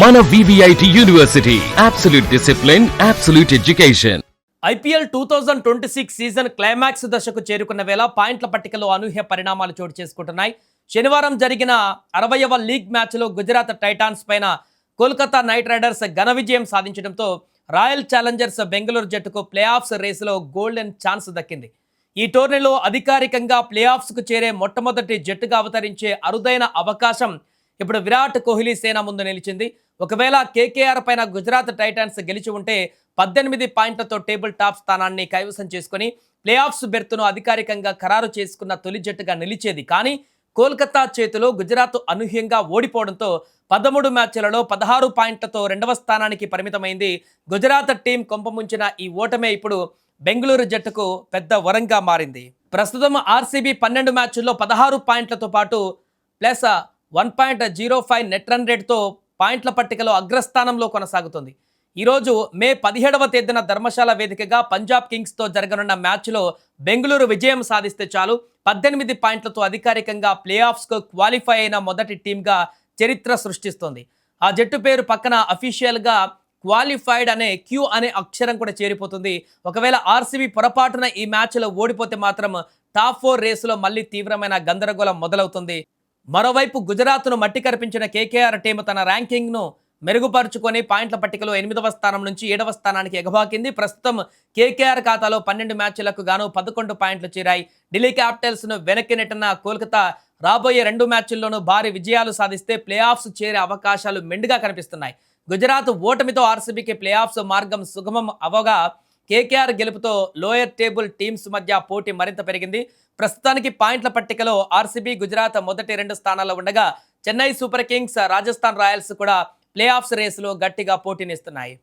మన VVIT university absolute discipline, absolute education. IPL 2026 season climax దశకు చేరుకున్న వేళ పాయింట్ల పట్టికలో అనూహ్య పరిణామాలు చోటు చేసుకుంటున్నాయి. శనివారం జరిగిన 60వ లీగ్ మ్యాచ్లో గుజరాత్ టైటాన్స్ పైన కోల్కతా నైట్ రైడర్స్ ఘన విజయం సాధించడంతో రాయల్ ఛాలెంజర్స్ బెంగళూరు జట్టుకు ప్లే ఆఫ్స్ రేసులో గోల్డెన్ ఛాన్స్ దక్కింది. ఈ టోర్నీలో అధికారికంగా ప్లే ఆఫ్స్కు చేరే మొట్టమొదటి జట్టుగా అవతరించే అరుదైన అవకాశం ఇప్పుడు విరాట్ కోహ్లీ సేన ముందు నిలిచింది. ఒకవేళ కేకేఆర్ పైన గుజరాత్ టైటాన్స్ గెలిచి ఉంటే 18 పాయింట్లతో టేబుల్ టాప్ స్థానాన్ని కైవసం చేసుకుని ప్లే ఆఫ్స్ బెర్త్ను అధికారికంగా ఖరారు చేసుకున్న తొలి జట్టుగా నిలిచేది. కానీ కోల్కతా చేతిలో గుజరాత్ అనూహ్యంగా ఓడిపోవడంతో 13 మ్యాచ్లలో 16 పాయింట్లతో రెండవ స్థానానికి పరిమితమైంది. గుజరాత్ టీం కొంపముంచిన ఈ ఓటమే ఇప్పుడు బెంగళూరు జట్టుకు పెద్ద వరంగా మారింది. ప్రస్తుతం ఆర్సీబీ 12 మ్యాచ్ల్లో 16 పాయింట్లతో పాటు ప్లస్ 1.05 నెట్ రన్ రేట్తో పాయింట్ల పట్టికలో అగ్రస్థానంలో కొనసాగుతుంది. ఈరోజు మే 17వ తేదీన ధర్మశాల వేదికగా పంజాబ్ కింగ్స్తో జరగనున్న మ్యాచ్లో బెంగళూరు విజయం సాధిస్తే చాలు 18 పాయింట్లతో అధికారికంగా ప్లే ఆఫ్స్కు క్వాలిఫై అయిన మొదటి టీంగా చరిత్ర సృష్టిస్తోంది. ఆ జట్టు పేరు పక్కన అఫీషియల్గా క్వాలిఫైడ్ అనే క్యూ అనే అక్షరం కూడా చేరిపోతుంది. ఒకవేళ ఆర్సీబీ పొరపాటున ఈ మ్యాచ్లో ఓడిపోతే మాత్రం టాప్ 4 రేసులో మళ్ళీ తీవ్రమైన గందరగోళం మొదలవుతుంది. మరోవైపు గుజరాత్ను మట్టి కరిపించిన కేకేఆర్ టీం తన ర్యాంకింగ్ను మెరుగుపరుచుకొని పాయింట్ల పట్టికలో 8వ స్థానం నుంచి 7వ స్థానానికి ఎగబాకింది. ప్రస్తుతం కేకేఆర్ ఖాతాలో 12 మ్యాచ్లకు గాను 11 పాయింట్లు చేరాయి. ఢిల్లీ క్యాపిటల్స్ను వెనక్కి నెట్టిన కోల్కతా రాబోయే 2 మ్యాచ్ల్లోనూ భారీ విజయాలు సాధిస్తే ప్లే ఆఫ్స్ చేరే అవకాశాలు మెండుగా కనిపిస్తున్నాయి. గుజరాత్ ఓటమితో ఆర్సీబీకి ప్లే ఆఫ్స్ మార్గం సుగమం అవగా కేకేఆర్ గెలుపుతో లోయర్ టేబుల్ టీమ్స్ మధ్య పోటీ మరింత పెరిగింది. ప్రస్తుతానికి పాయింట్ల పట్టికలో ఆర్సీబీ, గుజరాత్ మొదటి 2 స్థానాల్లో ఉండగా Chennai super Kings, Rajasthan Royals కూడా ప్లే ఆఫ్స్ రేసులో గట్టిగా పోటీనిస్తున్నాయి.